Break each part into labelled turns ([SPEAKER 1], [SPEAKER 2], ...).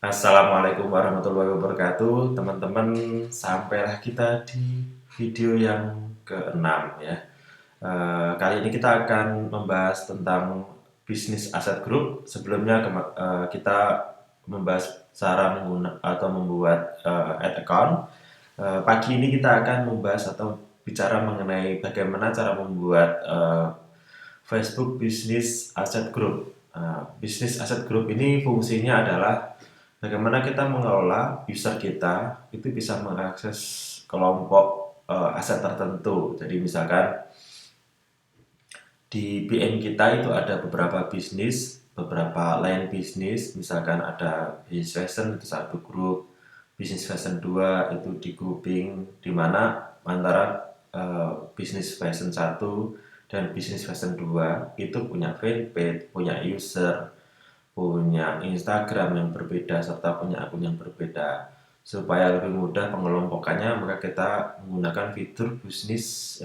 [SPEAKER 1] Assalamualaikum warahmatullahi wabarakatuh, teman-teman. Sampailah kita di video yang keenam ya. Kali ini kita akan membahas tentang bisnis aset group. Sebelumnya kita membahas cara membuat ad account. Pagi ini kita akan membahas atau bicara mengenai bagaimana cara membuat Facebook Business Asset Group. Bisnis Asset Group ini fungsinya adalah bagaimana kita mengelola user kita itu bisa mengakses kelompok aset tertentu. Jadi misalkan di BN kita itu ada beberapa bisnis, beberapa line bisnis. Misalkan ada bisnis fashion itu satu grup, bisnis fashion 2 itu di grouping, di mana antara bisnis fashion 1 dan bisnis fashion 2 itu punya fanpage, punya user, punya Instagram yang berbeda, serta punya akun yang berbeda. Supaya lebih mudah pengelompokannya, maka kita menggunakan fitur bisnis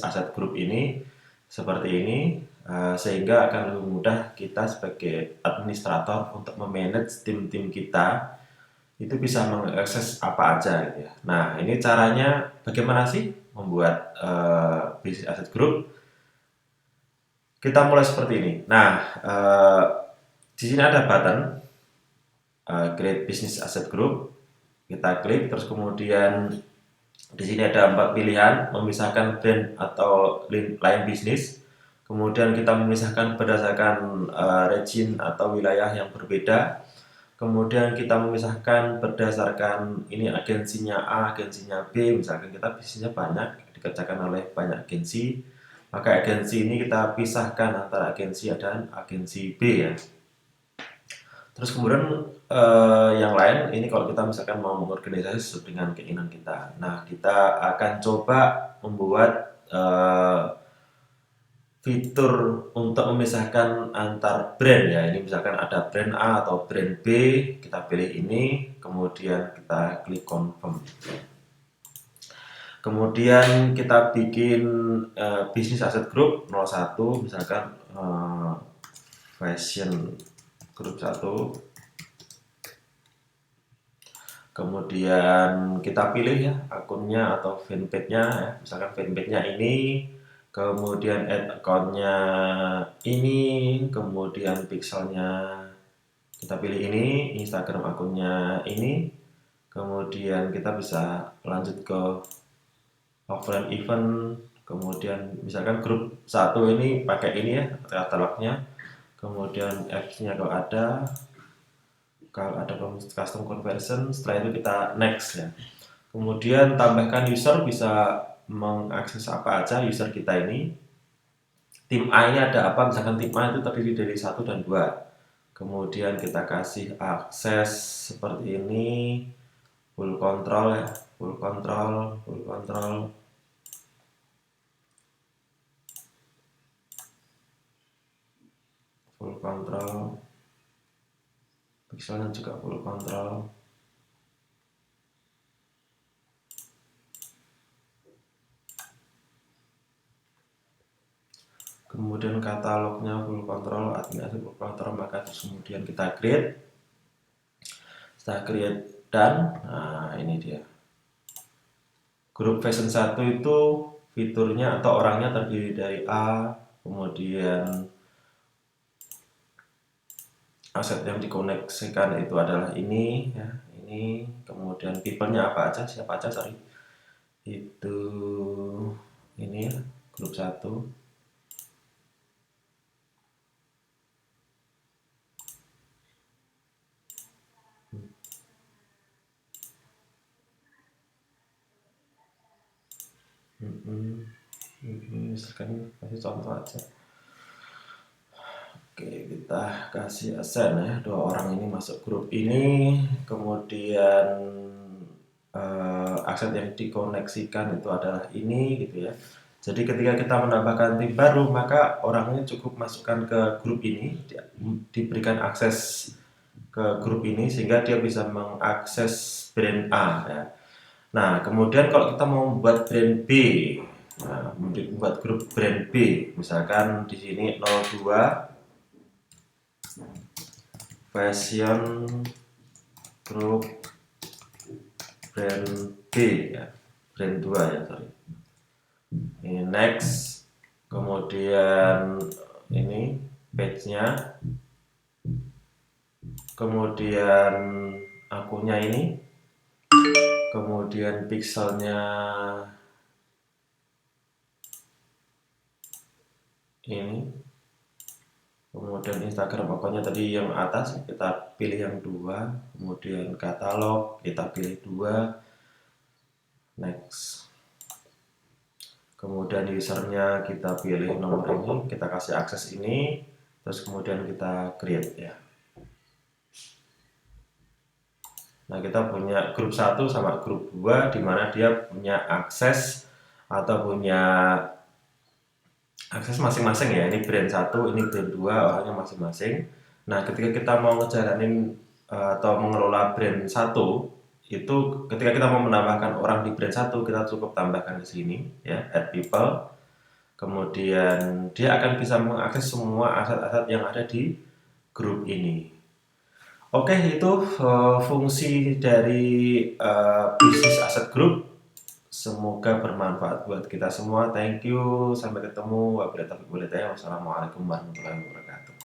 [SPEAKER 1] asset group ini seperti ini, sehingga akan lebih mudah kita sebagai administrator untuk memanage tim-tim kita itu bisa mengakses apa aja gitu ya. Nah, ini caranya bagaimana sih membuat bisnis asset group? Kita mulai seperti ini. Nah, di sini ada button Create Business Asset Group. Kita klik, terus kemudian di sini ada 4 pilihan, memisahkan brand atau line bisnis. Kemudian kita memisahkan berdasarkan region atau wilayah yang berbeda. Kemudian kita memisahkan berdasarkan ini agensinya A, agensinya B. Misalkan kita bisnisnya banyak, dikerjakan oleh banyak agensi, maka agensi ini kita pisahkan antara agensi A dan agensi B ya. Terus kemudian yang lain ini kalau kita misalkan mau mengorganisasi sesuai dengan keinginan kita. Nah, kita akan coba membuat fitur untuk memisahkan antar brand ya. Ini misalkan ada brand A atau brand B, kita pilih ini, kemudian kita klik confirm. Kemudian kita bikin bisnis asset group 01, misalkan fashion grup 1. Kemudian kita pilih ya akunnya atau fanpage-nya ya. Misalkan fanpage-nya ini, kemudian add account-nya ini, kemudian pixelnya kita pilih ini, Instagram akunnya ini. Kemudian kita bisa lanjut ke offline event. Kemudian misalkan grup 1 ini pakai ini ya katalognya. Kemudian apps-nya kalau ada custom conversion, setelah itu kita next ya. Kemudian tambahkan user, bisa mengakses apa aja user kita ini. Tim A ini ada apa, misalkan tim A itu terdiri dari 1 dan 2. Kemudian kita kasih akses seperti ini, full control ya, full control, full control. Full control, pixelnya juga full control. Kemudian katalognya full control, adminnya full control, maka terus kemudian kita create. Setelah create dan nah ini dia. Grup fashion 1 itu fiturnya atau orangnya terdiri dari A, kemudian aset yang dikoneksikan itu adalah ini ya, ini, kemudian people-nya apa aja, siapa aja, sorry, itu ini ya, grup 1. Misalkan kasih contoh aja. Oke, kita kasih assign ya, 2 orang ini masuk grup ini, kemudian aset yang dikoneksikan itu adalah ini gitu ya. Jadi ketika kita menambahkan tim baru, maka orangnya cukup masukkan ke grup ini, diberikan akses ke grup ini sehingga dia bisa mengakses brand A ya. Nah, kemudian kalau kita mau membuat brand B, nah, membuat grup brand B, misalkan di sini 02 fashion grup brand B ya, brand 2 ya, sorry. Ini next, kemudian ini page-nya, kemudian akunnya ini, kemudian pixelnya ini, kemudian Instagram akunnya tadi yang atas kita pilih yang 2, kemudian katalog kita pilih 2, next, kemudian usernya kita pilih nomor ini, kita kasih akses ini, terus kemudian kita create ya. Nah, kita punya grup 1 sama grup 2 di mana dia punya akses atau punya akses masing-masing ya. Ini brand 1, ini brand 2, orangnya masing-masing. Nah, ketika kita mau ngejalanin atau mengelola brand 1, itu ketika kita mau menambahkan orang di brand 1, kita cukup tambahkan di sini ya, add people. Kemudian dia akan bisa mengakses semua aset-aset yang ada di grup ini. Oke, itu fungsi dari bisnis aset group. Semoga bermanfaat buat kita semua. Thank you. Sampai ketemu. Wabillahi taufiq wal hidayah. Wassalamualaikum warahmatullahi wabarakatuh.